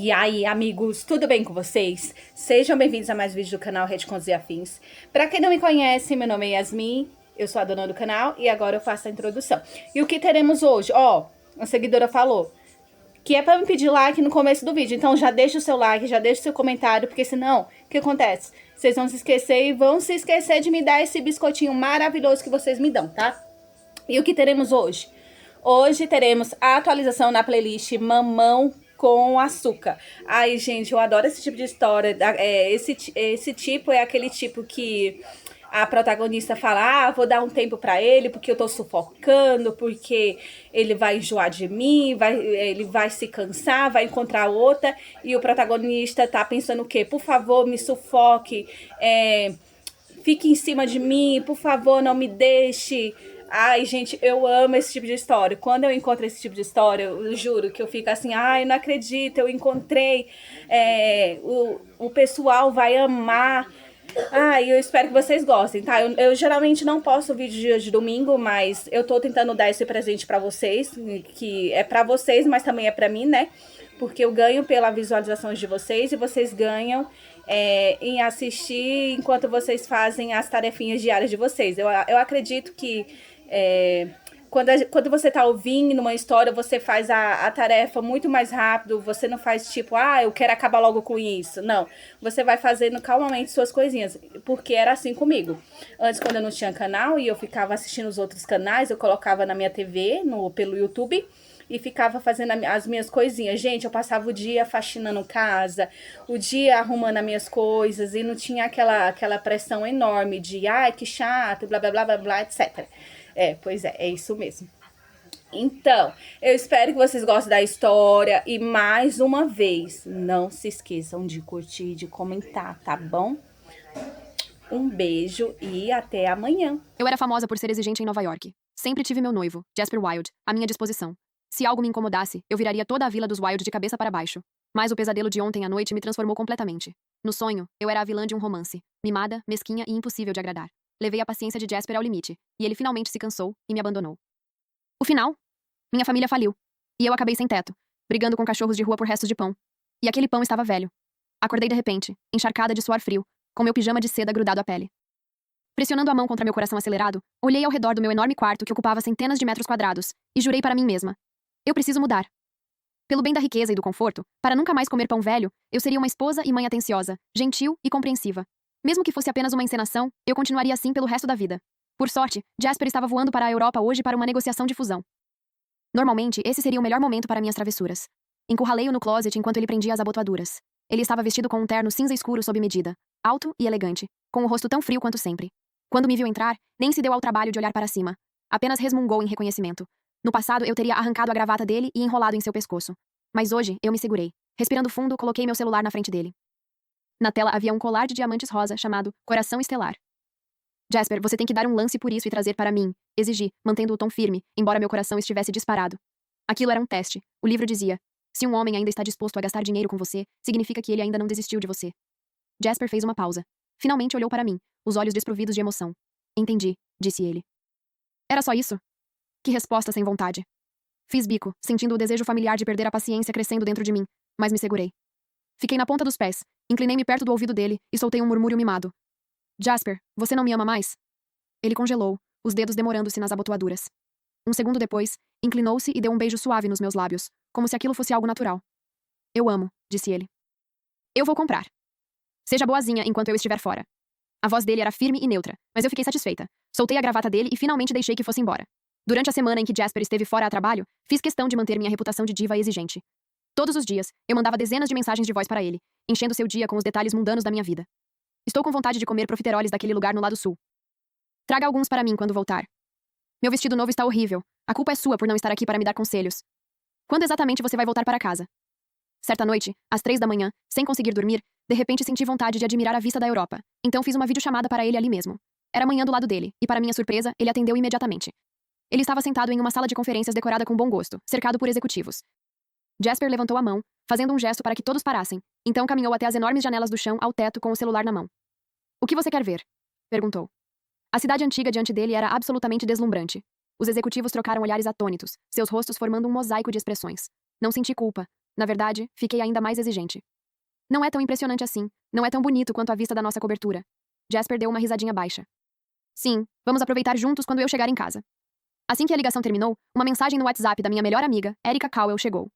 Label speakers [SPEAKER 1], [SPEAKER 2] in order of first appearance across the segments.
[SPEAKER 1] E aí, amigos, tudo bem com vocês? Sejam bem-vindos a mais um vídeo do canal Retcons e Afins. Pra quem não me conhece, meu nome é Yasmin, eu sou a dona do canal e agora eu faço a introdução. E o que teremos hoje? Ó, a seguidora falou que é pra me pedir like no começo do vídeo, então já deixa o seu like, já deixa o seu comentário, porque senão, o que acontece? Vocês vão se esquecer e vão se esquecer de me dar esse biscoitinho maravilhoso que vocês me dão, tá? E o que teremos hoje? Hoje teremos a atualização na playlist Mamão com Açúcar. Ai, gente, eu adoro esse tipo de história. Esse tipo é aquele tipo que a protagonista fala: ah, vou dar um tempo pra ele porque eu tô sufocando, porque ele vai enjoar de mim, ele vai se cansar, vai encontrar outra. E o protagonista tá pensando o quê? Por favor, me sufoque, fique em cima de mim, por favor, não me deixe. Ai, gente, eu amo esse tipo de história. Quando eu encontro esse tipo de história, eu juro que eu fico assim, ai, não acredito, eu encontrei, o pessoal vai amar. Ai, eu espero que vocês gostem, tá? Eu geralmente não posto vídeo dia de domingo, mas eu tô tentando dar esse presente pra vocês, que é pra vocês, mas também é pra mim, né? Porque eu ganho pela visualização de vocês e vocês ganham em assistir enquanto vocês fazem as tarefinhas diárias de vocês. Eu acredito que quando você tá ouvindo uma história, você faz a tarefa muito mais rápido, você não faz tipo, ah, eu quero acabar logo com isso. Não, você vai fazendo calmamente suas coisinhas, porque era assim comigo. Antes, quando eu não tinha canal e eu ficava assistindo os outros canais, eu colocava na minha TV, pelo YouTube, e ficava fazendo as minhas coisinhas. Gente, eu passava o dia faxinando casa, o dia arrumando as minhas coisas, e não tinha aquela pressão enorme de, ai, que chato, blá, blá, blá, blá, blá, etc. Pois é isso mesmo. Então, eu espero que vocês gostem da história e, mais uma vez, não se esqueçam de curtir e de comentar, tá bom? Um beijo e até amanhã.
[SPEAKER 2] Eu era famosa por ser exigente em Nova York. Sempre tive meu noivo, Jasper Wilde, à minha disposição. Se algo me incomodasse, eu viraria toda a vila dos Wilde de cabeça para baixo. Mas o pesadelo de ontem à noite me transformou completamente. No sonho, eu era a vilã de um romance, mimada, mesquinha e impossível de agradar. Levei a paciência de Jasper ao limite, e ele finalmente se cansou e me abandonou. O final? Minha família faliu. E eu acabei sem teto, brigando com cachorros de rua por restos de pão. E aquele pão estava velho. Acordei de repente, encharcada de suor frio, com meu pijama de seda grudado à pele. Pressionando a mão contra meu coração acelerado, olhei ao redor do meu enorme quarto que ocupava centenas de metros quadrados, e jurei para mim mesma: eu preciso mudar. Pelo bem da riqueza e do conforto, para nunca mais comer pão velho, eu seria uma esposa e mãe atenciosa, gentil e compreensiva. Mesmo que fosse apenas uma encenação, eu continuaria assim pelo resto da vida. Por sorte, Jasper estava voando para a Europa hoje para uma negociação de fusão. Normalmente, esse seria o melhor momento para minhas travessuras. Encurralei-o no closet enquanto ele prendia as abotoaduras. Ele estava vestido com um terno cinza escuro sob medida, alto e elegante, com o rosto tão frio quanto sempre. Quando me viu entrar, nem se deu ao trabalho de olhar para cima. Apenas resmungou em reconhecimento. No passado, eu teria arrancado a gravata dele e enrolado em seu pescoço. Mas hoje, eu me segurei. Respirando fundo, coloquei meu celular na frente dele. Na tela havia um colar de diamantes rosa chamado Coração Estelar. Jasper, você tem que dar um lance por isso e trazer para mim, exigi, mantendo o tom firme, embora meu coração estivesse disparado. Aquilo era um teste. O livro dizia: se um homem ainda está disposto a gastar dinheiro com você, significa que ele ainda não desistiu de você. Jasper fez uma pausa. Finalmente olhou para mim, os olhos desprovidos de emoção. Entendi, disse ele. Era só isso? Que resposta sem vontade. Fiz bico, sentindo o desejo familiar de perder a paciência crescendo dentro de mim, mas me segurei. Fiquei na ponta dos pés, inclinei-me perto do ouvido dele e soltei um murmúrio mimado. Jasper, você não me ama mais? Ele congelou, os dedos demorando-se nas abotoaduras. Um segundo depois, inclinou-se e deu um beijo suave nos meus lábios, como se aquilo fosse algo natural. Eu amo, disse ele. Eu vou comprar. Seja boazinha enquanto eu estiver fora. A voz dele era firme e neutra, mas eu fiquei satisfeita. Soltei a gravata dele e finalmente deixei que fosse embora. Durante a semana em que Jasper esteve fora a trabalho, fiz questão de manter minha reputação de diva exigente. Todos os dias, eu mandava dezenas de mensagens de voz para ele, enchendo seu dia com os detalhes mundanos da minha vida. Estou com vontade de comer profiteroles daquele lugar no lado sul. Traga alguns para mim quando voltar. Meu vestido novo está horrível. A culpa é sua por não estar aqui para me dar conselhos. Quando exatamente você vai voltar para casa? Certa noite, às 3 da manhã, sem conseguir dormir, de repente senti vontade de admirar a vista da Europa. Então fiz uma videochamada para ele ali mesmo. Era manhã do lado dele, e para minha surpresa, ele atendeu imediatamente. Ele estava sentado em uma sala de conferências decorada com bom gosto, cercado por executivos. Jasper levantou a mão, fazendo um gesto para que todos parassem, então caminhou até as enormes janelas do chão ao teto com o celular na mão. O que você quer ver? Perguntou. A cidade antiga diante dele era absolutamente deslumbrante. Os executivos trocaram olhares atônitos, seus rostos formando um mosaico de expressões. Não senti culpa. Na verdade, fiquei ainda mais exigente. Não é tão impressionante assim. Não é tão bonito quanto a vista da nossa cobertura. Jasper deu uma risadinha baixa. Sim, vamos aproveitar juntos quando eu chegar em casa. Assim que a ligação terminou, uma mensagem no WhatsApp da minha melhor amiga, Erica Cowell, chegou.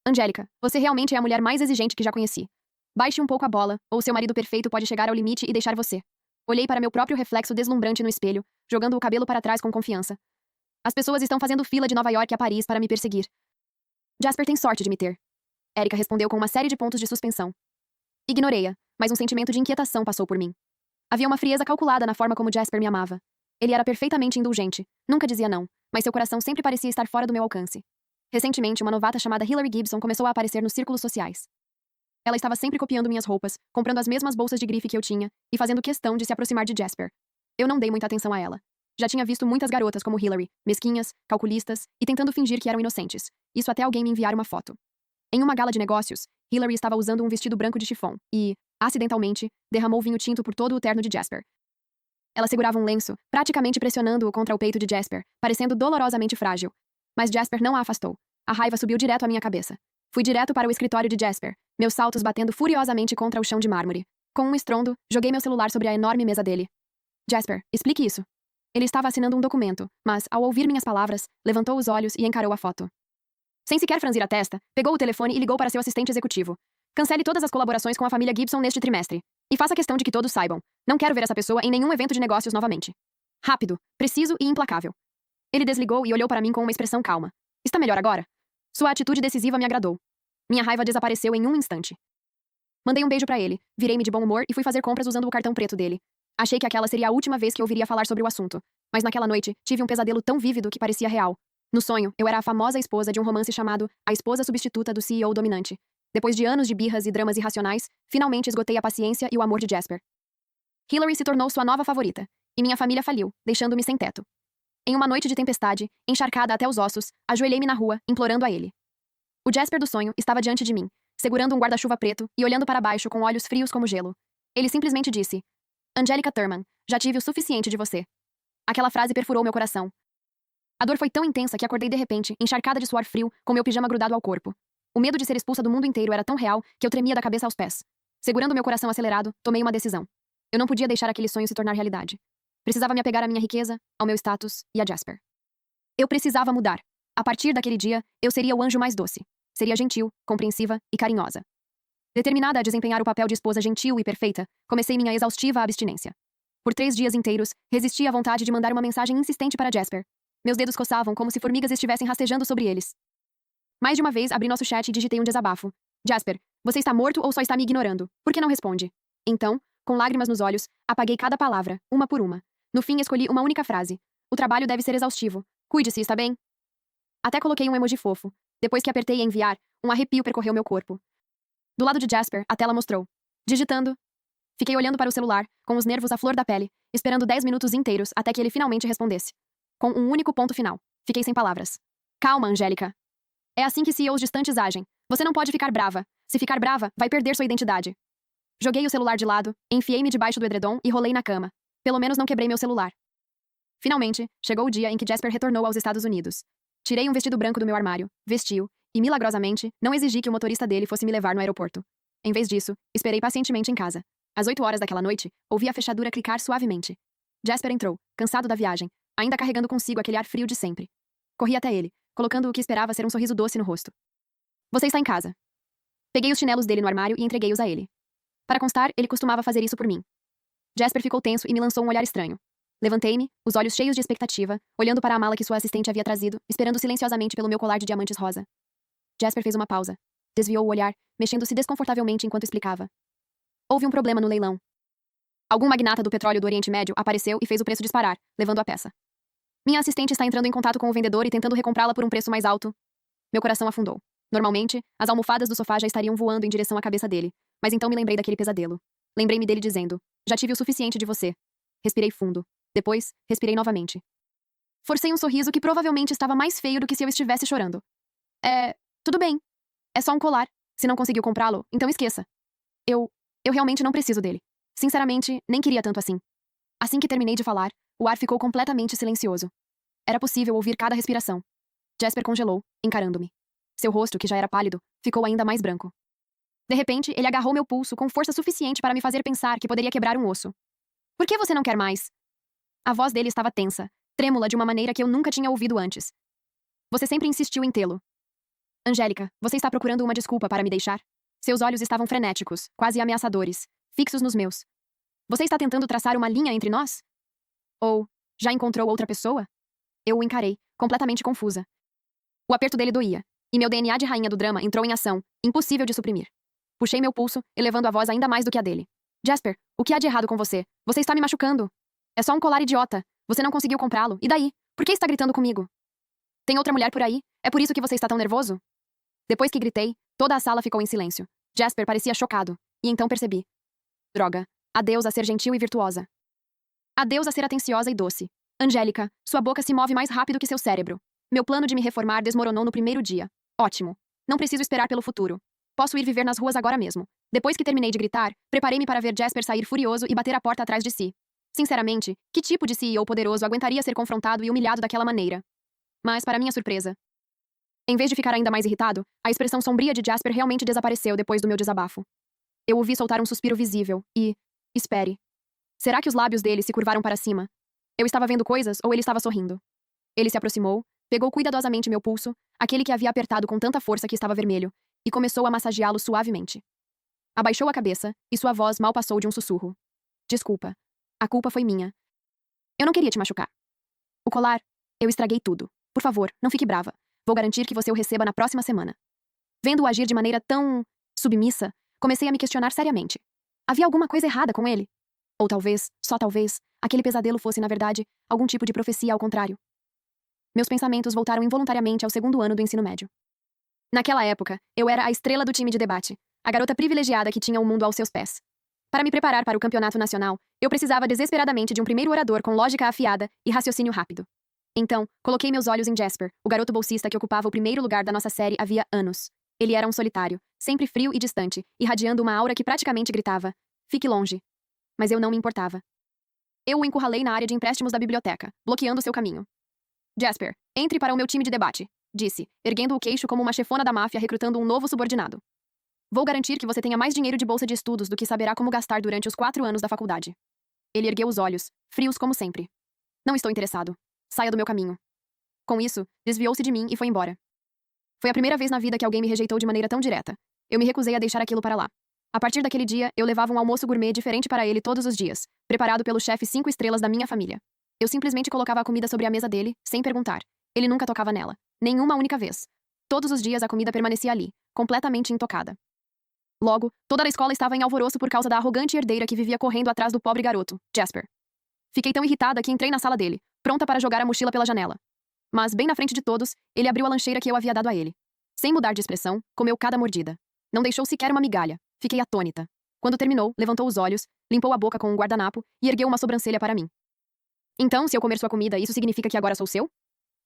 [SPEAKER 2] Angélica, você realmente é a mulher mais exigente que já conheci. Baixe um pouco a bola, ou seu marido perfeito pode chegar ao limite e deixar você. Olhei para meu próprio reflexo deslumbrante no espelho, jogando o cabelo para trás com confiança. As pessoas estão fazendo fila de Nova York a Paris para me perseguir. Jasper tem sorte de me ter. Erica respondeu com uma série de pontos de suspensão. Ignorei-a, mas um sentimento de inquietação passou por mim. Havia uma frieza calculada na forma como Jasper me amava. Ele era perfeitamente indulgente, nunca dizia não, mas seu coração sempre parecia estar fora do meu alcance. Recentemente, uma novata chamada Hillary Gibson começou a aparecer nos círculos sociais. Ela estava sempre copiando minhas roupas, comprando as mesmas bolsas de grife que eu tinha e fazendo questão de se aproximar de Jasper. Eu não dei muita atenção a ela. Já tinha visto muitas garotas como Hillary, mesquinhas, calculistas e tentando fingir que eram inocentes. Isso até alguém me enviar uma foto. Em uma gala de negócios, Hillary estava usando um vestido branco de chiffon e, acidentalmente, derramou vinho tinto por todo o terno de Jasper. Ela segurava um lenço, praticamente pressionando-o contra o peito de Jasper, parecendo dolorosamente frágil. Mas Jasper não a afastou. A raiva subiu direto à minha cabeça. Fui direto para o escritório de Jasper, meus saltos batendo furiosamente contra o chão de mármore. Com um estrondo, joguei meu celular sobre a enorme mesa dele. Jasper, explique isso. Ele estava assinando um documento, mas, ao ouvir minhas palavras, levantou os olhos e encarou a foto. Sem sequer franzir a testa, pegou o telefone e ligou para seu assistente executivo. Cancele todas as colaborações com a família Gibson neste trimestre. E faça questão de que todos saibam. Não quero ver essa pessoa em nenhum evento de negócios novamente. Rápido, preciso e implacável. Ele desligou e olhou para mim com uma expressão calma. Está melhor agora? Sua atitude decisiva me agradou. Minha raiva desapareceu em um instante. Mandei um beijo para ele, virei-me de bom humor e fui fazer compras usando o cartão preto dele. Achei que aquela seria a última vez que ouviria falar sobre o assunto. Mas naquela noite, tive um pesadelo tão vívido que parecia real. No sonho, eu era a famosa esposa de um romance chamado A Esposa Substituta do CEO Dominante. Depois de anos de birras e dramas irracionais, finalmente esgotei a paciência e o amor de Jasper. Hillary se tornou sua nova favorita, e minha família faliu, deixando-me sem teto. Em uma noite de tempestade, encharcada até os ossos, ajoelhei-me na rua, implorando a ele. O Jasper do sonho estava diante de mim, segurando um guarda-chuva preto e olhando para baixo com olhos frios como gelo. Ele simplesmente disse: Angélica Thurman, já tive o suficiente de você. Aquela frase perfurou meu coração. A dor foi tão intensa que acordei de repente, encharcada de suor frio, com meu pijama grudado ao corpo. O medo de ser expulsa do mundo inteiro era tão real que eu tremia da cabeça aos pés. Segurando meu coração acelerado, tomei uma decisão. Eu não podia deixar aquele sonho se tornar realidade. Precisava me apegar à minha riqueza, ao meu status e a Jasper. Eu precisava mudar. A partir daquele dia, eu seria o anjo mais doce. Seria gentil, compreensiva e carinhosa. Determinada a desempenhar o papel de esposa gentil e perfeita, comecei minha exaustiva abstinência. Por 3 dias inteiros, resisti à vontade de mandar uma mensagem insistente para Jasper. Meus dedos coçavam como se formigas estivessem rastejando sobre eles. Mais de uma vez, abri nosso chat e digitei um desabafo. Jasper, você está morto ou só está me ignorando? Por que não responde? Então, com lágrimas nos olhos, apaguei cada palavra, uma por uma. No fim, escolhi uma única frase. O trabalho deve ser exaustivo. Cuide-se, está bem? Até coloquei um emoji fofo. Depois que apertei enviar, um arrepio percorreu meu corpo. Do lado de Jasper, a tela mostrou. Digitando. Fiquei olhando para o celular, com os nervos à flor da pele, esperando 10 minutos inteiros até que ele finalmente respondesse. Com um único ponto final. Fiquei sem palavras. Calma, Angélica. É assim que CEOs distantes agem. Você não pode ficar brava. Se ficar brava, vai perder sua identidade. Joguei o celular de lado, enfiei-me debaixo do edredom e rolei na cama. Pelo menos não quebrei meu celular. Finalmente, chegou o dia em que Jasper retornou aos Estados Unidos. Tirei um vestido branco do meu armário, vesti-o, e, milagrosamente, não exigi que o motorista dele fosse me levar no aeroporto. Em vez disso, esperei pacientemente em casa. Às 8 horas daquela noite, ouvi a fechadura clicar suavemente. Jasper entrou, cansado da viagem, ainda carregando consigo aquele ar frio de sempre. Corri até ele, colocando o que esperava ser um sorriso doce no rosto. Você está em casa. Peguei os chinelos dele no armário e entreguei-os a ele. Para constar, ele costumava fazer isso por mim. Jasper ficou tenso e me lançou um olhar estranho. Levantei-me, os olhos cheios de expectativa, olhando para a mala que sua assistente havia trazido, esperando silenciosamente pelo meu colar de diamantes rosa. Jasper fez uma pausa. Desviou o olhar, mexendo-se desconfortavelmente enquanto explicava. Houve um problema no leilão. Algum magnata do petróleo do Oriente Médio apareceu e fez o preço disparar, levando a peça. Minha assistente está entrando em contato com o vendedor e tentando recomprá-la por um preço mais alto. Meu coração afundou. Normalmente, as almofadas do sofá já estariam voando em direção à cabeça dele, mas então me lembrei daquele pesadelo. Lembrei-me dele dizendo: já tive o suficiente de você. Respirei fundo. Depois, respirei novamente. Forcei um sorriso que provavelmente estava mais feio do que se eu estivesse chorando. Tudo bem. É só um colar. Se não conseguiu comprá-lo, então esqueça. Eu realmente não preciso dele. Sinceramente, nem queria tanto assim. Assim que terminei de falar, o ar ficou completamente silencioso. Era possível ouvir cada respiração. Jasper congelou, encarando-me. Seu rosto, que já era pálido, ficou ainda mais branco. De repente, ele agarrou meu pulso com força suficiente para me fazer pensar que poderia quebrar um osso. Por que você não quer mais? A voz dele estava tensa, trêmula de uma maneira que eu nunca tinha ouvido antes. Você sempre insistiu em tê-lo. Angélica, você está procurando uma desculpa para me deixar? Seus olhos estavam frenéticos, quase ameaçadores, fixos nos meus. Você está tentando traçar uma linha entre nós? Ou, já encontrou outra pessoa? Eu o encarei, completamente confusa. O aperto dele doía, e meu DNA de rainha do drama entrou em ação, impossível de suprimir. Puxei meu pulso, elevando a voz ainda mais do que a dele. Jasper, o que há de errado com você? Você está me machucando. É só um colar idiota. Você não conseguiu comprá-lo. E daí? Por que está gritando comigo? Tem outra mulher por aí? É por isso que você está tão nervoso? Depois que gritei, toda a sala ficou em silêncio. Jasper parecia chocado. E então percebi. Droga. Adeus a ser gentil e virtuosa. Adeus a ser atenciosa e doce. Angélica, sua boca se move mais rápido que seu cérebro. Meu plano de me reformar desmoronou no primeiro dia. Ótimo. Não preciso esperar pelo futuro. Posso ir viver nas ruas agora mesmo. Depois que terminei de gritar, preparei-me para ver Jasper sair furioso e bater a porta atrás de si. Sinceramente, que tipo de CEO poderoso aguentaria ser confrontado e humilhado daquela maneira? Mas, para minha surpresa, em vez de ficar ainda mais irritado, a expressão sombria de Jasper realmente desapareceu depois do meu desabafo. Eu ouvi soltar um suspiro visível e... Espere. Será que os lábios dele se curvaram para cima? Eu estava vendo coisas ou ele estava sorrindo? Ele se aproximou, pegou cuidadosamente meu pulso, aquele que havia apertado com tanta força que estava vermelho, e começou a massageá-lo suavemente. Abaixou a cabeça, e sua voz mal passou de um sussurro. Desculpa. A culpa foi minha. Eu não queria te machucar. O colar, eu estraguei tudo. Por favor, não fique brava. Vou garantir que você o receba na próxima semana. Vendo-o agir de maneira tão... submissa, comecei a me questionar seriamente. Havia alguma coisa errada com ele? Ou talvez, só talvez, aquele pesadelo fosse, na verdade, algum tipo de profecia ao contrário. Meus pensamentos voltaram involuntariamente ao segundo ano do ensino médio. Naquela época, eu era a estrela do time de debate, a garota privilegiada que tinha o mundo aos seus pés. Para me preparar para o campeonato nacional, eu precisava desesperadamente de um primeiro orador com lógica afiada e raciocínio rápido. Então, coloquei meus olhos em Jasper, o garoto bolsista que ocupava o primeiro lugar da nossa série havia anos. Ele era um solitário, sempre frio e distante, irradiando uma aura que praticamente gritava: fique longe. Mas eu não me importava. Eu o encurralei na área de empréstimos da biblioteca, bloqueando seu caminho. Jasper, entre para o meu time de debate, disse, erguendo o queixo como uma chefona da máfia recrutando um novo subordinado. Vou garantir que você tenha mais dinheiro de bolsa de estudos do que saberá como gastar durante os 4 anos da faculdade. Ele ergueu os olhos, frios como sempre. Não estou interessado. Saia do meu caminho. Com isso, desviou-se de mim e foi embora. Foi a primeira vez na vida que alguém me rejeitou de maneira tão direta. Eu me recusei a deixar aquilo para lá. A partir daquele dia, eu levava um almoço gourmet diferente para ele todos os dias, preparado pelo chefe 5 estrelas da minha família. Eu simplesmente colocava a comida sobre a mesa dele, sem perguntar. Ele nunca tocava nela. Nenhuma única vez. Todos os dias a comida permanecia ali, completamente intocada. Logo, toda a escola estava em alvoroço por causa da arrogante herdeira que vivia correndo atrás do pobre garoto, Jasper. Fiquei tão irritada que entrei na sala dele, pronta para jogar a mochila pela janela. Mas, bem na frente de todos, ele abriu a lancheira que eu havia dado a ele. Sem mudar de expressão, comeu cada mordida. Não deixou sequer uma migalha. Fiquei atônita. Quando terminou, levantou os olhos, limpou a boca com um guardanapo e ergueu uma sobrancelha para mim. Então, se eu comer sua comida, isso significa que agora sou seu?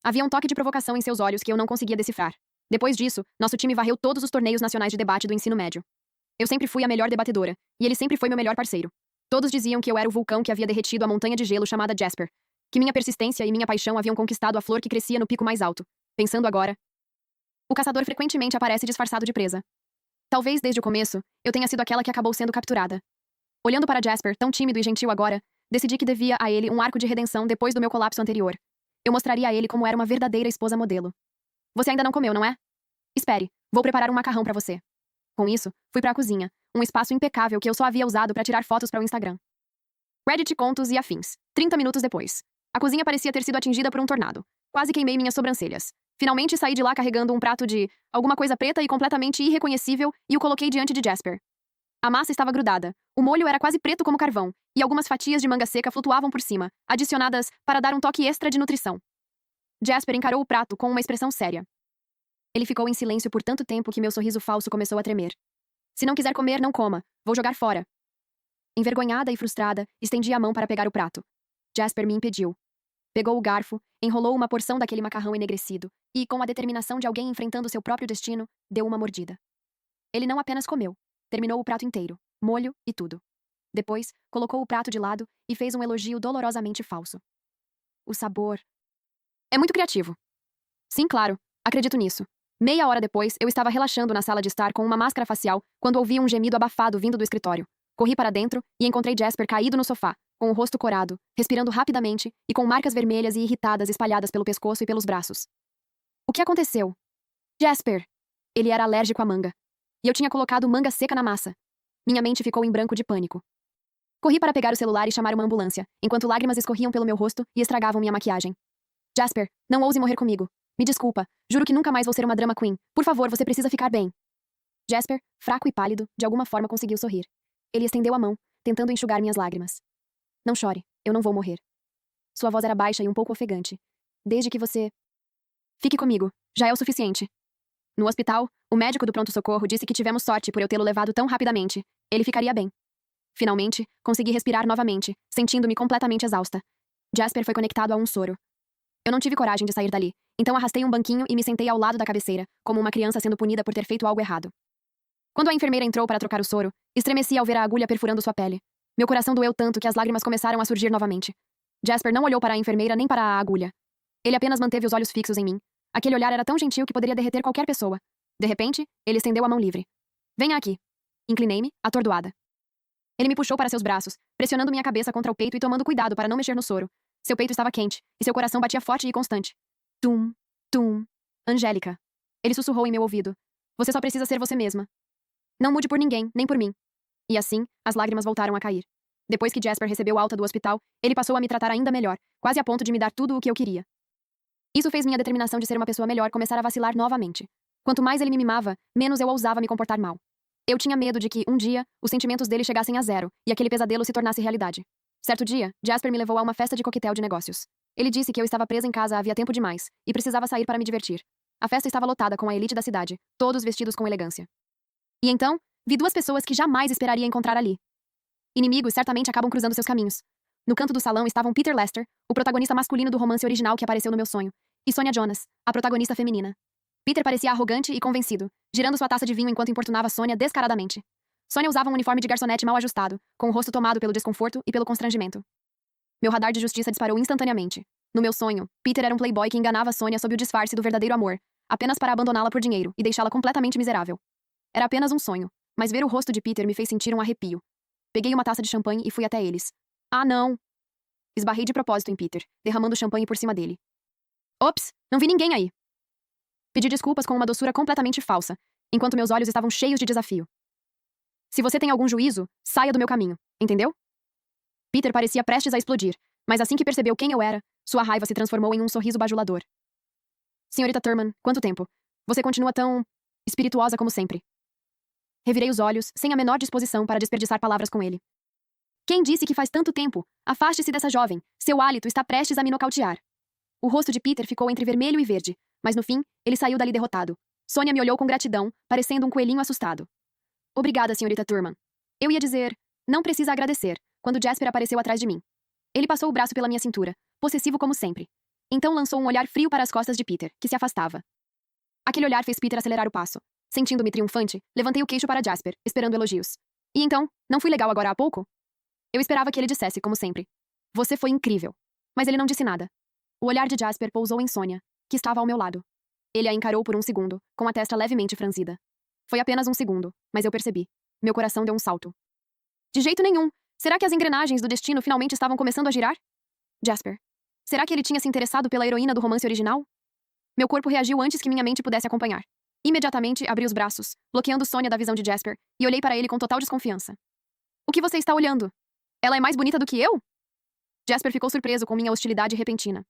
[SPEAKER 2] Havia um toque de provocação em seus olhos que eu não conseguia decifrar. Depois disso, nosso time varreu todos os torneios nacionais de debate do ensino médio. Eu sempre fui a melhor debatedora, e ele sempre foi meu melhor parceiro. Todos diziam que eu era o vulcão que havia derretido a montanha de gelo chamada Jasper, que minha persistência e minha paixão haviam conquistado a flor que crescia no pico mais alto. Pensando agora, o caçador frequentemente aparece disfarçado de presa. Talvez desde o começo, eu tenha sido aquela que acabou sendo capturada. Olhando para Jasper, tão tímido e gentil agora, decidi que devia a ele um arco de redenção depois do meu colapso anterior. Eu mostraria a ele como era uma verdadeira esposa modelo. Você ainda não comeu, não é? Espere, vou preparar um macarrão para você. Com isso, fui para a cozinha, um espaço impecável que eu só havia usado para tirar fotos para o Instagram. Reddit, contos e afins. 30 minutos depois. A cozinha parecia ter sido atingida por um tornado. Quase queimei minhas sobrancelhas. Finalmente saí de lá carregando um prato de alguma coisa preta e completamente irreconhecível e o coloquei diante de Jasper. A massa estava grudada, o molho era quase preto como carvão, e algumas fatias de manga seca flutuavam por cima, adicionadas para dar um toque extra de nutrição. Jasper encarou o prato com uma expressão séria. Ele ficou em silêncio por tanto tempo que meu sorriso falso começou a tremer. Se não quiser comer, não coma. Vou jogar fora. Envergonhada e frustrada, estendi a mão para pegar o prato. Jasper me impediu. Pegou o garfo, enrolou uma porção daquele macarrão enegrecido e, com a determinação de alguém enfrentando seu próprio destino, deu uma mordida. Ele não apenas comeu, terminou o prato inteiro, molho e tudo. Depois, colocou o prato de lado e fez um elogio dolorosamente falso. O sabor... É muito criativo. Sim, claro. Acredito nisso. Meia hora depois, eu estava relaxando na sala de estar com uma máscara facial quando ouvi um gemido abafado vindo do escritório. Corri para dentro e encontrei Jasper caído no sofá, com o rosto corado, respirando rapidamente e com marcas vermelhas e irritadas espalhadas pelo pescoço e pelos braços. O que aconteceu? Jasper! Ele era alérgico à manga. E eu tinha colocado manga seca na massa. Minha mente ficou em branco de pânico. Corri para pegar o celular e chamar uma ambulância, enquanto lágrimas escorriam pelo meu rosto e estragavam minha maquiagem. Jasper, não ouse morrer comigo. Me desculpa. Juro que nunca mais vou ser uma drama queen. Por favor, você precisa ficar bem. Jasper, fraco e pálido, de alguma forma conseguiu sorrir. Ele estendeu a mão, tentando enxugar minhas lágrimas. Não chore, eu não vou morrer. Sua voz era baixa e um pouco ofegante. Desde que você... Fique comigo, já é o suficiente. No hospital, o médico do pronto-socorro disse que tivemos sorte por eu tê-lo levado tão rapidamente. Ele ficaria bem. Finalmente, consegui respirar novamente, sentindo-me completamente exausta. Jasper foi conectado a um soro. Eu não tive coragem de sair dali, então arrastei um banquinho e me sentei ao lado da cabeceira, como uma criança sendo punida por ter feito algo errado. Quando a enfermeira entrou para trocar o soro, estremeci ao ver a agulha perfurando sua pele. Meu coração doeu tanto que as lágrimas começaram a surgir novamente. Jasper não olhou para a enfermeira nem para a agulha. Ele apenas manteve os olhos fixos em mim. Aquele olhar era tão gentil que poderia derreter qualquer pessoa. De repente, ele estendeu a mão livre. Venha aqui. Inclinei-me, atordoada. Ele me puxou para seus braços, pressionando minha cabeça contra o peito e tomando cuidado para não mexer no soro. Seu peito estava quente, e seu coração batia forte e constante. Tum, tum. Angélica. Ele sussurrou em meu ouvido. Você só precisa ser você mesma. Não mude por ninguém, nem por mim. E assim, as lágrimas voltaram a cair. Depois que Jasper recebeu alta do hospital, ele passou a me tratar ainda melhor, quase a ponto de me dar tudo o que eu queria. Isso fez minha determinação de ser uma pessoa melhor começar a vacilar novamente. Quanto mais ele me mimava, menos eu ousava me comportar mal. Eu tinha medo de que, um dia, os sentimentos dele chegassem a zero e aquele pesadelo se tornasse realidade. Certo dia, Jasper me levou a uma festa de coquetel de negócios. Ele disse que eu estava presa em casa havia tempo demais e precisava sair para me divertir. A festa estava lotada com a elite da cidade, todos vestidos com elegância. E então, vi duas pessoas que jamais esperaria encontrar ali. Inimigos certamente acabam cruzando seus caminhos. No canto do salão estavam Peter Lester, o protagonista masculino do romance original que apareceu no meu sonho, e Sonia Jonas, a protagonista feminina. Peter parecia arrogante e convencido, girando sua taça de vinho enquanto importunava Sonia descaradamente. Sonia usava um uniforme de garçonete mal ajustado, com o rosto tomado pelo desconforto e pelo constrangimento. Meu radar de justiça disparou instantaneamente. No meu sonho, Peter era um playboy que enganava Sonia sob o disfarce do verdadeiro amor, apenas para abandoná-la por dinheiro e deixá-la completamente miserável. Era apenas um sonho, mas ver o rosto de Peter me fez sentir um arrepio. Peguei uma taça de champanhe e fui até eles. Ah, não! Esbarrei de propósito em Peter, derramando champanhe por cima dele. Ops, não vi ninguém aí. Pedi desculpas com uma doçura completamente falsa, enquanto meus olhos estavam cheios de desafio. Se você tem algum juízo, saia do meu caminho, entendeu? Peter parecia prestes a explodir, mas assim que percebeu quem eu era, sua raiva se transformou em um sorriso bajulador. Senhorita Thurman, quanto tempo? Você continua tão... espirituosa como sempre. Revirei os olhos, sem a menor disposição para desperdiçar palavras com ele. Quem disse que faz tanto tempo? Afaste-se dessa jovem. Seu hálito está prestes a me nocautear. O rosto de Peter ficou entre vermelho e verde, mas no fim, ele saiu dali derrotado. Sonia me olhou com gratidão, parecendo um coelhinho assustado. Obrigada, senhorita Thurman. Eu ia dizer, não precisa agradecer, quando Jasper apareceu atrás de mim. Ele passou o braço pela minha cintura, possessivo como sempre. Então lançou um olhar frio para as costas de Peter, que se afastava. Aquele olhar fez Peter acelerar o passo. Sentindo-me triunfante, levantei o queixo para Jasper, esperando elogios. E então, não fui legal agora há pouco? Eu esperava que ele dissesse, como sempre. Você foi incrível. Mas ele não disse nada. O olhar de Jasper pousou em Sonia, que estava ao meu lado. Ele a encarou por um segundo, com a testa levemente franzida. Foi apenas um segundo, mas eu percebi. Meu coração deu um salto. De jeito nenhum. Será que as engrenagens do destino finalmente estavam começando a girar? Jasper. Será que ele tinha se interessado pela heroína do romance original? Meu corpo reagiu antes que minha mente pudesse acompanhar. Imediatamente, abri os braços, bloqueando Sonia da visão de Jasper, e olhei para ele com total desconfiança. O que você está olhando? Ela é mais bonita do que eu? Jasper ficou surpreso com minha hostilidade repentina.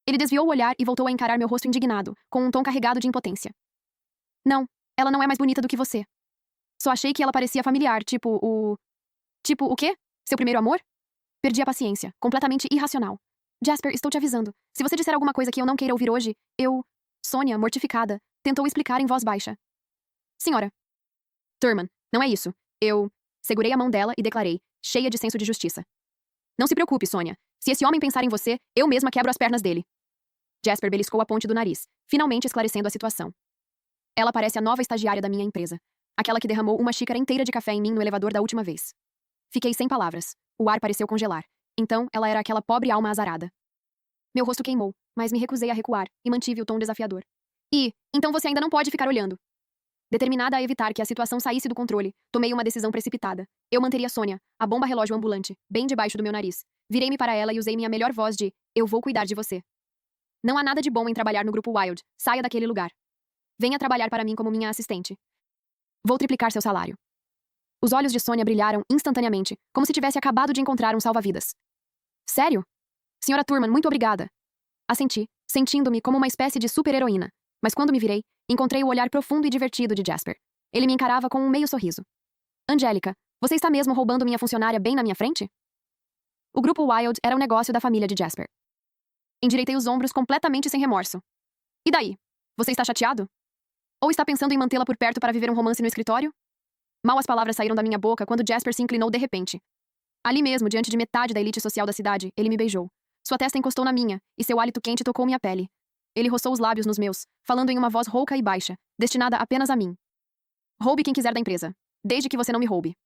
[SPEAKER 2] Ele desviou o olhar e voltou a encarar meu rosto indignado, com um tom carregado de impotência. Não, ela não é mais bonita do que você. Só achei que ela parecia familiar, Tipo, o quê? Seu primeiro amor? Perdi a paciência, completamente irracional. Jasper, estou te avisando. Se você disser alguma coisa que eu não queira ouvir hoje, eu... Sonia, mortificada, tentou explicar em voz baixa. Senhora. Thurman, não é isso. Eu... Segurei a mão dela e declarei, cheia de senso de justiça. Não se preocupe, Sonia. Se esse homem pensar em você, eu mesma quebro as pernas dele. Jasper beliscou a ponte do nariz, finalmente esclarecendo a situação. Ela parece a nova estagiária da minha empresa. Aquela que derramou uma xícara inteira de café em mim no elevador da última vez. Fiquei sem palavras. O ar pareceu congelar. Então, ela era aquela pobre alma azarada. Meu rosto queimou, mas me recusei a recuar e mantive o tom desafiador. Então você ainda não pode ficar olhando. Determinada a evitar que a situação saísse do controle, tomei uma decisão precipitada. Eu manteria Sônia, a bomba relógio ambulante, bem debaixo do meu nariz. Virei-me para ela e usei minha melhor voz de: eu vou cuidar de você. Não há nada de bom em trabalhar no grupo Wild. Saia daquele lugar. Venha trabalhar para mim como minha assistente. Vou triplicar seu salário. Os olhos de Sônia brilharam instantaneamente, como se tivesse acabado de encontrar um salva-vidas. Sério? Senhora Turman, muito obrigada. Assenti, sentindo-me como uma espécie de super-heroína. Mas quando me virei, encontrei o olhar profundo e divertido de Jasper. Ele me encarava com um meio sorriso. Angélica, você está mesmo roubando minha funcionária bem na minha frente? O grupo Wild era um negócio da família de Jasper. Endireitei os ombros completamente sem remorso. E daí? Você está chateado? Ou está pensando em mantê-la por perto para viver um romance no escritório? Mal as palavras saíram da minha boca quando Jasper se inclinou de repente. Ali mesmo, diante de metade da elite social da cidade, ele me beijou. Sua testa encostou na minha, e seu hálito quente tocou minha pele. Ele roçou os lábios nos meus, falando em uma voz rouca e baixa, destinada apenas a mim. Roube quem quiser da empresa, desde que você não me roube.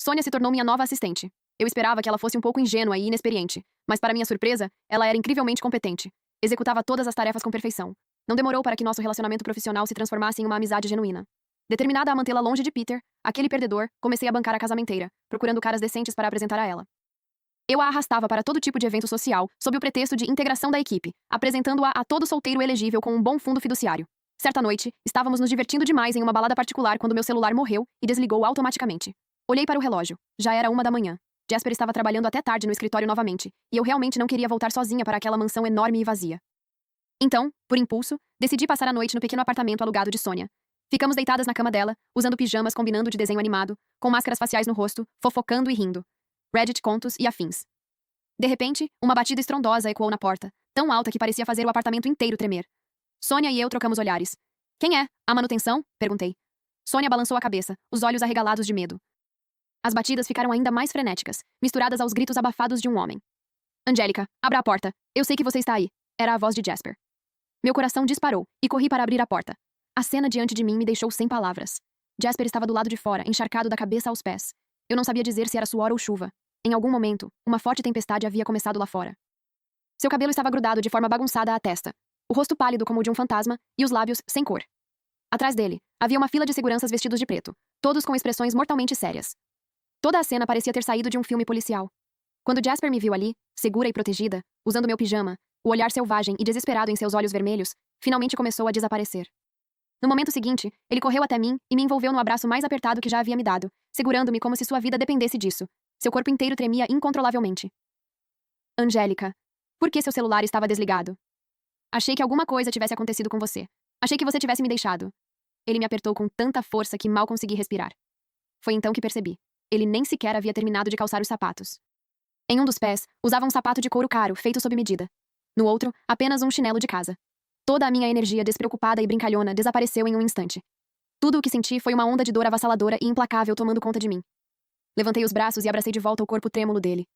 [SPEAKER 2] Sônia se tornou minha nova assistente. Eu esperava que ela fosse um pouco ingênua e inexperiente, mas para minha surpresa, ela era incrivelmente competente. Executava todas as tarefas com perfeição. Não demorou para que nosso relacionamento profissional se transformasse em uma amizade genuína. Determinada a mantê-la longe de Peter, aquele perdedor, comecei a bancar a casamenteira, procurando caras decentes para apresentar a ela. Eu a arrastava para todo tipo de evento social, sob o pretexto de integração da equipe, apresentando-a a todo solteiro elegível com um bom fundo fiduciário. Certa noite, estávamos nos divertindo demais em uma balada particular quando meu celular morreu e desligou automaticamente. Olhei para o relógio. Já era 1 da manhã. Jasper estava trabalhando até tarde no escritório novamente, e eu realmente não queria voltar sozinha para aquela mansão enorme e vazia. Então, por impulso, decidi passar a noite no pequeno apartamento alugado de Sônia. Ficamos deitadas na cama dela, usando pijamas combinando de desenho animado, com máscaras faciais no rosto, fofocando e rindo. Reddit, contos e afins. De repente, uma batida estrondosa ecoou na porta, tão alta que parecia fazer o apartamento inteiro tremer. Sônia e eu trocamos olhares. Quem é? A manutenção? Perguntei. Sônia balançou a cabeça, os olhos arregalados de medo. As batidas ficaram ainda mais frenéticas, misturadas aos gritos abafados de um homem. Angélica, abra a porta. Eu sei que você está aí. Era a voz de Jasper. Meu coração disparou, e corri para abrir a porta. A cena diante de mim me deixou sem palavras. Jasper estava do lado de fora, encharcado da cabeça aos pés. Eu não sabia dizer se era suor ou chuva. Em algum momento, uma forte tempestade havia começado lá fora. Seu cabelo estava grudado de forma bagunçada à testa, o rosto pálido como o de um fantasma e os lábios sem cor. Atrás dele, havia uma fila de seguranças vestidos de preto, todos com expressões mortalmente sérias. Toda a cena parecia ter saído de um filme policial. Quando Jasper me viu ali, segura e protegida, usando meu pijama, o olhar selvagem e desesperado em seus olhos vermelhos, finalmente começou a desaparecer. No momento seguinte, ele correu até mim e me envolveu no abraço mais apertado que já havia me dado, segurando-me como se sua vida dependesse disso. Seu corpo inteiro tremia incontrolavelmente. Angélica, por que seu celular estava desligado? Achei que alguma coisa tivesse acontecido com você. Achei que você tivesse me deixado. Ele me apertou com tanta força que mal consegui respirar. Foi então que percebi. Ele nem sequer havia terminado de calçar os sapatos. Em um dos pés, usava um sapato de couro caro, feito sob medida. No outro, apenas um chinelo de casa. Toda a minha energia despreocupada e brincalhona desapareceu em um instante. Tudo o que senti foi uma onda de dor avassaladora e implacável tomando conta de mim. Levantei os braços e abracei de volta o corpo trêmulo dele.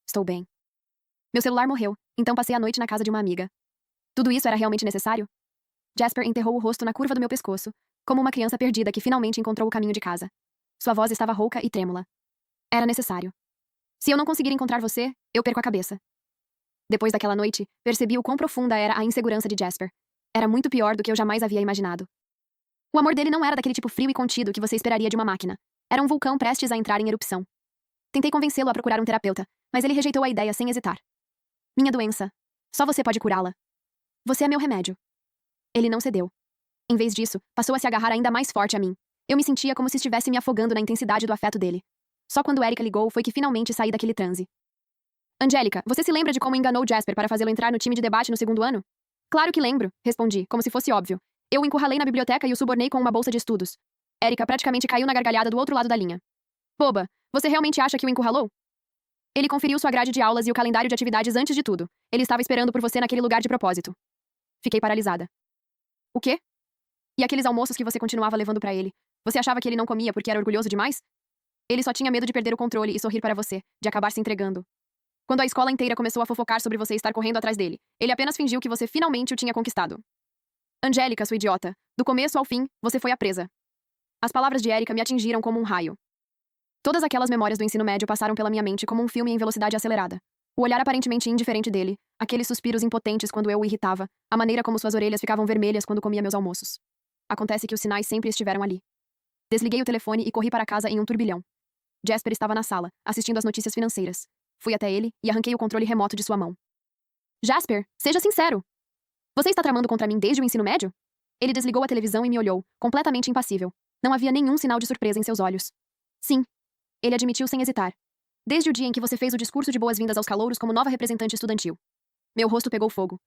[SPEAKER 2] Estou bem. Meu celular morreu, então passei a noite na casa de uma amiga. Tudo isso era realmente necessário? Jasper enterrou o rosto na curva do meu pescoço, como uma criança perdida que finalmente encontrou o caminho de casa. Sua voz estava rouca e trêmula. Era necessário. Se eu não conseguir encontrar você, eu perco a cabeça. Depois daquela noite, percebi o quão profunda era a insegurança de Jasper. Era muito pior do que eu jamais havia imaginado. O amor dele não era daquele tipo frio e contido que você esperaria de uma máquina. Era um vulcão prestes a entrar em erupção. Tentei convencê-lo a procurar um terapeuta, mas ele rejeitou a ideia sem hesitar. Minha doença. Só você pode curá-la. Você é meu remédio. Ele não cedeu. Em vez disso, passou a se agarrar ainda mais forte a mim. Eu me sentia como se estivesse me afogando na intensidade do afeto dele. Só quando Erika ligou foi que finalmente saí daquele transe. Angélica, você se lembra de como enganou Jasper para fazê-lo entrar no time de debate no 2º ano? Claro que lembro, respondi, como se fosse óbvio. Eu o encurralei na biblioteca e o subornei com uma bolsa de estudos. Erika praticamente caiu na gargalhada do outro lado da linha. Boba, você realmente acha que o encurralou? Ele conferiu sua grade de aulas e o calendário de atividades antes de tudo. Ele estava esperando por você naquele lugar de propósito. Fiquei paralisada. O quê? E aqueles almoços que você continuava levando pra ele? Você achava que ele não comia porque era orgulhoso demais? Ele só tinha medo de perder o controle e sorrir para você, de acabar se entregando. Quando a escola inteira começou a fofocar sobre você estar correndo atrás dele, ele apenas fingiu que você finalmente o tinha conquistado. Angélica, sua idiota. Do começo ao fim, você foi a presa. As palavras de Erika me atingiram como um raio. Todas aquelas memórias do ensino médio passaram pela minha mente como um filme em velocidade acelerada. O olhar aparentemente indiferente dele, aqueles suspiros impotentes quando eu o irritava, a maneira como suas orelhas ficavam vermelhas quando comia meus almoços. Acontece que os sinais sempre estiveram ali. Desliguei o telefone e corri para casa em um turbilhão. Jasper estava na sala, assistindo às notícias financeiras. Fui até ele e arranquei o controle remoto de sua mão. Jasper, seja sincero. Você está tramando contra mim desde o ensino médio? Ele desligou a televisão e me olhou, completamente impassível. Não havia nenhum sinal de surpresa em seus olhos. Sim. Ele admitiu sem hesitar. Desde o dia em que você fez o discurso de boas-vindas aos calouros como nova representante estudantil. Meu rosto pegou fogo.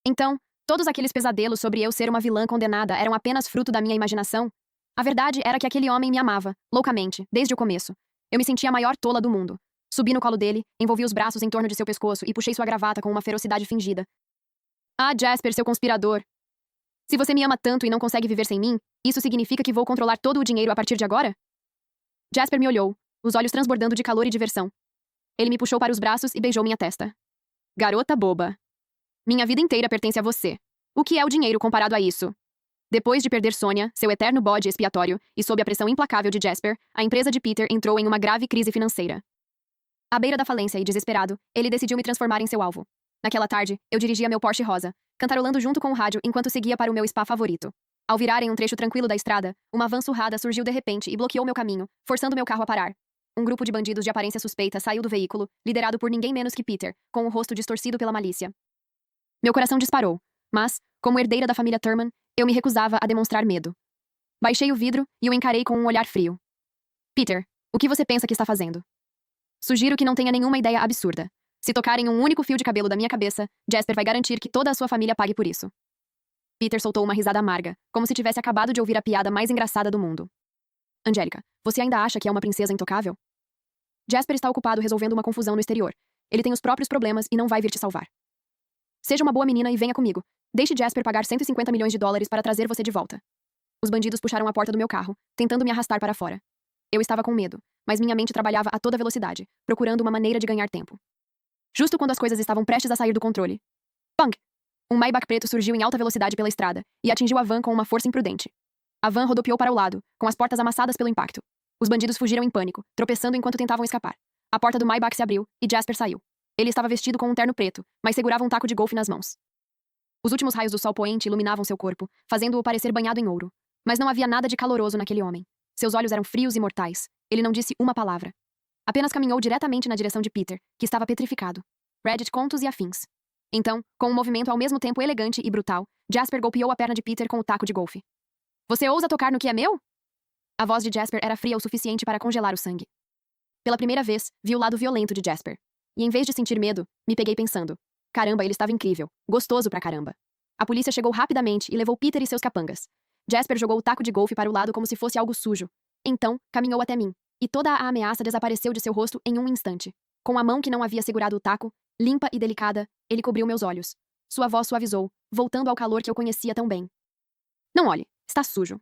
[SPEAKER 2] Então, todos aqueles pesadelos sobre eu ser uma vilã condenada eram apenas fruto da minha imaginação? A verdade era que aquele homem me amava, loucamente, desde o começo. Eu me sentia a maior tola do mundo. Subi no colo dele, envolvi os braços em torno de seu pescoço e puxei sua gravata com uma ferocidade fingida. Ah, Jasper, seu conspirador. Se você me ama tanto e não consegue viver sem mim, isso significa que vou controlar todo o dinheiro a partir de agora? Jasper me olhou, os olhos transbordando de calor e diversão. Ele me puxou para os braços e beijou minha testa. Garota boba. Minha vida inteira pertence a você. O que é o dinheiro comparado a isso? Depois de perder Sonia, seu eterno bode expiatório, e sob a pressão implacável de Jasper, a empresa de Peter entrou em uma grave crise financeira. À beira da falência e desesperado, ele decidiu me transformar em seu alvo. Naquela tarde, eu dirigia meu Porsche rosa, cantarolando junto com o rádio enquanto seguia para o meu spa favorito. Ao virar em um trecho tranquilo da estrada, uma van surrada surgiu de repente e bloqueou meu caminho, forçando meu carro a parar. Um grupo de bandidos de aparência suspeita saiu do veículo, liderado por ninguém menos que Peter, com o rosto distorcido pela malícia. Meu coração disparou, mas, como herdeira da família Thurman, eu me recusava a demonstrar medo. Baixei o vidro e o encarei com um olhar frio. Peter, o que você pensa que está fazendo? Sugiro que não tenha nenhuma ideia absurda. Se tocar em um único fio de cabelo da minha cabeça, Jasper vai garantir que toda a sua família pague por isso. Peter soltou uma risada amarga, como se tivesse acabado de ouvir a piada mais engraçada do mundo. Angélica, você ainda acha que é uma princesa intocável? Jasper está ocupado resolvendo uma confusão no exterior. Ele tem os próprios problemas e não vai vir te salvar. Seja uma boa menina e venha comigo. Deixe Jasper pagar 150 milhões de dólares para trazer você de volta. Os bandidos puxaram a porta do meu carro, tentando me arrastar para fora. Eu estava com medo, mas minha mente trabalhava a toda velocidade, procurando uma maneira de ganhar tempo. Justo quando as coisas estavam prestes a sair do controle. Pang! Um Maybach preto surgiu em alta velocidade pela estrada e atingiu a van com uma força imprudente. A van rodopiou para o lado, com as portas amassadas pelo impacto. Os bandidos fugiram em pânico, tropeçando enquanto tentavam escapar. A porta do Maybach se abriu e Jasper saiu. Ele estava vestido com um terno preto, mas segurava um taco de golfe nas mãos. Os últimos raios do sol poente iluminavam seu corpo, fazendo-o parecer banhado em ouro. Mas não havia nada de caloroso naquele homem. Seus olhos eram frios e mortais. Ele não disse uma palavra. Apenas caminhou diretamente na direção de Peter, que estava petrificado. Reddit, contos e afins. Então, com um movimento ao mesmo tempo elegante e brutal, Jasper golpeou a perna de Peter com o taco de golfe. Você ousa tocar no que é meu? A voz de Jasper era fria o suficiente para congelar o sangue. Pela primeira vez, vi o lado violento de Jasper. E em vez de sentir medo, me peguei pensando. Caramba, ele estava incrível. Gostoso pra caramba. A polícia chegou rapidamente e levou Peter e seus capangas. Jasper jogou o taco de golfe para o lado como se fosse algo sujo. Então, caminhou até mim. E toda a ameaça desapareceu de seu rosto em um instante. Com a mão que não havia segurado o taco, limpa e delicada, ele cobriu meus olhos. Sua voz suavizou, voltando ao calor que eu conhecia tão bem. Não olhe, está sujo.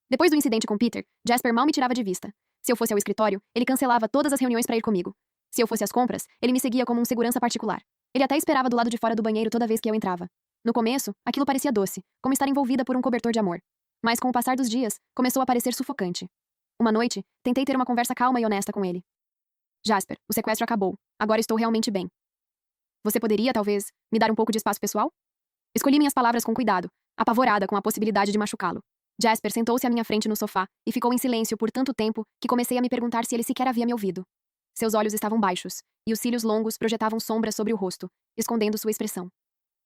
[SPEAKER 2] Depois do incidente com Peter, Jasper mal me tirava de vista. Se eu fosse ao escritório, ele cancelava todas as reuniões para ir comigo. Se eu fosse às compras, ele me seguia como um segurança particular. Ele até esperava do lado de fora do banheiro toda vez que eu entrava. No começo, aquilo parecia doce, como estar envolvida por um cobertor de amor. Mas com o passar dos dias, começou a parecer sufocante. Uma noite, tentei ter uma conversa calma e honesta com ele. Jasper, o sequestro acabou. Agora estou realmente bem. Você poderia, talvez, me dar um pouco de espaço pessoal? Escolhi minhas palavras com cuidado, apavorada com a possibilidade de machucá-lo. Jasper sentou-se à minha frente no sofá e ficou em silêncio por tanto tempo que comecei a me perguntar se ele sequer havia me ouvido. Seus olhos estavam baixos, e os cílios longos projetavam sombras sobre o rosto, escondendo sua expressão.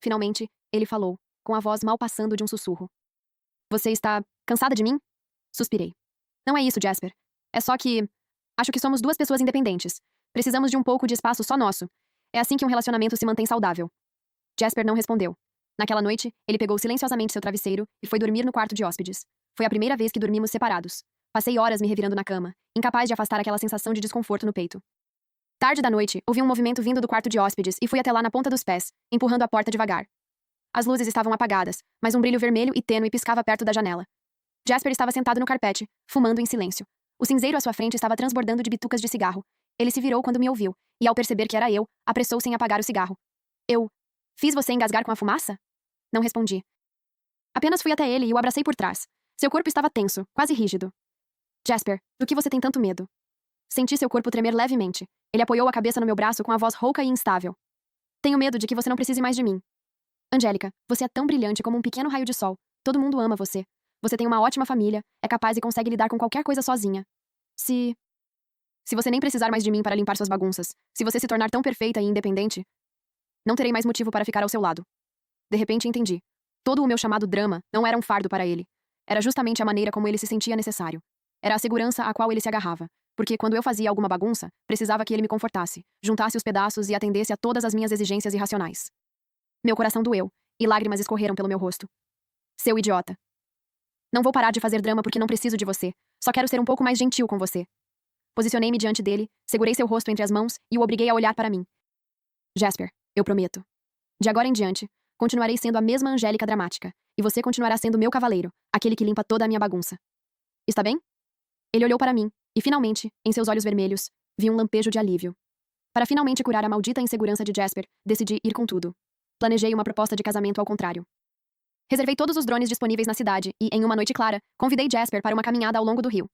[SPEAKER 2] Finalmente, ele falou, com a voz mal passando de um sussurro. Você está cansada de mim? Suspirei. Não é isso, Jasper. É só que... acho que somos duas pessoas independentes. Precisamos de um pouco de espaço só nosso. É assim que um relacionamento se mantém saudável. Jasper não respondeu. Naquela noite, ele pegou silenciosamente seu travesseiro e foi dormir no quarto de hóspedes. Foi a primeira vez que dormimos separados. Passei horas me revirando na cama, incapaz de afastar aquela sensação de desconforto no peito. Tarde da noite, ouvi um movimento vindo do quarto de hóspedes e fui até lá na ponta dos pés, empurrando a porta devagar. As luzes estavam apagadas, mas um brilho vermelho e tênue piscava perto da janela. Jasper estava sentado no carpete, fumando em silêncio. O cinzeiro à sua frente estava transbordando de bitucas de cigarro. Ele se virou quando me ouviu, e ao perceber que era eu, apressou-se em apagar o cigarro. Eu... fiz você engasgar com a fumaça? Não respondi. Apenas fui até ele e o abracei por trás. Seu corpo estava tenso, quase rígido. Jasper, do que você tem tanto medo? Senti seu corpo tremer levemente. Ele apoiou a cabeça no meu braço com a voz rouca e instável. Tenho medo de que você não precise mais de mim. Angélica, você é tão brilhante como um pequeno raio de sol. Todo mundo ama você. Você tem uma ótima família, é capaz e consegue lidar com qualquer coisa sozinha. Se você nem precisar mais de mim para limpar suas bagunças, se você se tornar tão perfeita e independente, não terei mais motivo para ficar ao seu lado. De repente entendi. Todo o meu chamado drama não era um fardo para ele. Era justamente a maneira como ele se sentia necessário. Era a segurança a qual ele se agarrava. Porque quando eu fazia alguma bagunça, precisava que ele me confortasse, juntasse os pedaços e atendesse a todas as minhas exigências irracionais. Meu coração doeu, e lágrimas escorreram pelo meu rosto. Seu idiota. Não vou parar de fazer drama porque não preciso de você. Só quero ser um pouco mais gentil com você. Posicionei-me diante dele, segurei seu rosto entre as mãos e o obriguei a olhar para mim. Jasper, eu prometo. De agora em diante, continuarei sendo a mesma Angélica dramática, e você continuará sendo meu cavaleiro, aquele que limpa toda a minha bagunça. Está bem? Ele olhou para mim, e finalmente, em seus olhos vermelhos, vi um lampejo de alívio. Para finalmente curar a maldita insegurança de Jasper, decidi ir com tudo. Planejei uma proposta de casamento ao contrário. Reservei todos os drones disponíveis na cidade e, em uma noite clara, convidei Jasper para uma caminhada ao longo do rio.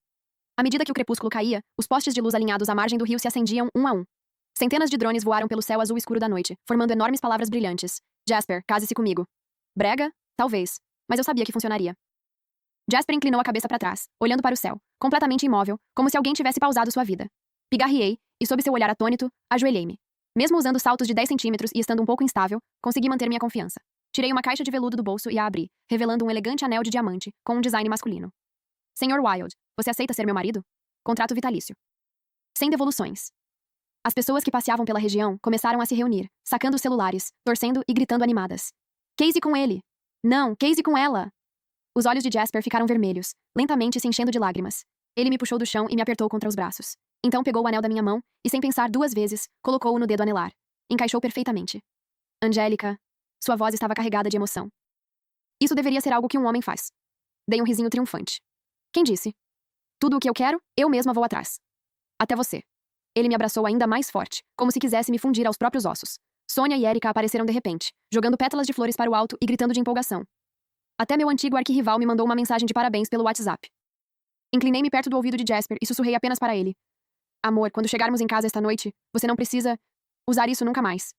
[SPEAKER 2] À medida que o crepúsculo caía, os postes de luz alinhados à margem do rio se acendiam um a um. Centenas de drones voaram pelo céu azul escuro da noite, formando enormes palavras brilhantes. Jasper, case-se comigo. Brega? Talvez. Mas eu sabia que funcionaria. Jasper inclinou a cabeça para trás, olhando para o céu, completamente imóvel, como se alguém tivesse pausado sua vida. Pigarreei, e sob seu olhar atônito, ajoelhei-me. Mesmo usando saltos de 10 centímetros e estando um pouco instável, consegui manter minha confiança. Tirei uma caixa de veludo do bolso e a abri, revelando um elegante anel de diamante, com um design masculino. Senhor Wilde, você aceita ser meu marido? Contrato vitalício. Sem devoluções. As pessoas que passeavam pela região começaram a se reunir, sacando os celulares, torcendo e gritando animadas. Casey com ele! Não, Casey com ela! Os olhos de Jasper ficaram vermelhos, lentamente se enchendo de lágrimas. Ele me puxou do chão e me apertou contra os braços. Então pegou o anel da minha mão e, sem pensar duas vezes, colocou-o no dedo anelar. Encaixou perfeitamente. Angélica. Sua voz estava carregada de emoção. Isso deveria ser algo que um homem faz. Dei um risinho triunfante. Quem disse? Tudo o que eu quero, eu mesma vou atrás. Até você. Ele me abraçou ainda mais forte, como se quisesse me fundir aos próprios ossos. Sônia e Erika apareceram de repente, jogando pétalas de flores para o alto e gritando de empolgação. Até meu antigo arquirrival me mandou uma mensagem de parabéns pelo WhatsApp. Inclinei-me perto do ouvido de Jasper e sussurrei apenas para ele. Amor, quando chegarmos em casa esta noite, você não precisa usar isso nunca mais.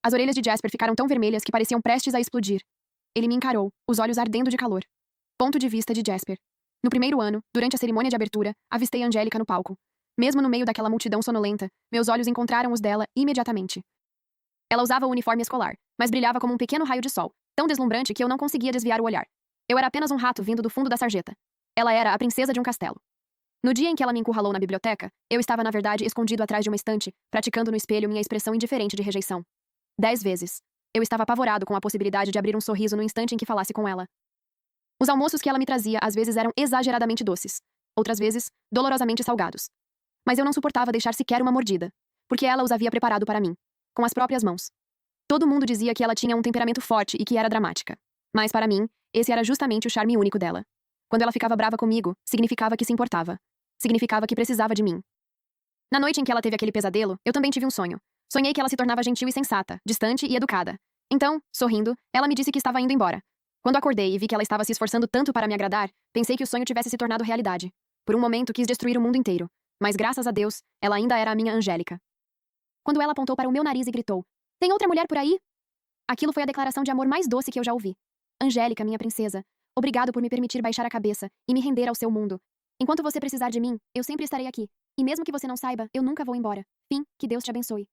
[SPEAKER 2] As orelhas de Jasper ficaram tão vermelhas que pareciam prestes a explodir. Ele me encarou, os olhos ardendo de calor. Ponto de vista de Jasper. No primeiro ano, durante a cerimônia de abertura, avistei Angélica no palco. Mesmo no meio daquela multidão sonolenta, meus olhos encontraram os dela imediatamente. Ela usava o uniforme escolar, mas brilhava como um pequeno raio de sol, tão deslumbrante que eu não conseguia desviar o olhar. Eu era apenas um rato vindo do fundo da sarjeta. Ela era a princesa de um castelo. No dia em que ela me encurralou na biblioteca, eu estava na verdade escondido atrás de uma estante, praticando no espelho minha expressão indiferente de rejeição. 10 vezes. Eu estava apavorado com a possibilidade de abrir um sorriso no instante em que falasse com ela. Os almoços que ela me trazia às vezes eram exageradamente doces, outras vezes, dolorosamente salgados. Mas eu não suportava deixar sequer uma mordida, porque ela os havia preparado para mim, com as próprias mãos. Todo mundo dizia que ela tinha um temperamento forte e que era dramática. Mas para mim, esse era justamente o charme único dela. Quando ela ficava brava comigo, significava que se importava. Significava que precisava de mim. Na noite em que ela teve aquele pesadelo, eu também tive um sonho. Sonhei que ela se tornava gentil e sensata, distante e educada. Então, sorrindo, ela me disse que estava indo embora. Quando acordei e vi que ela estava se esforçando tanto para me agradar, pensei que o sonho tivesse se tornado realidade. Por um momento quis destruir o mundo inteiro. Mas graças a Deus, ela ainda era a minha Angélica. Quando ela apontou para o meu nariz e gritou, "Tem outra mulher por aí?" Aquilo foi a declaração de amor mais doce que eu já ouvi. Angélica, minha princesa, obrigado por me permitir baixar a cabeça e me render ao seu mundo. Enquanto você precisar de mim, eu sempre estarei aqui. E mesmo que você não saiba, eu nunca vou embora. Fim, que Deus te abençoe.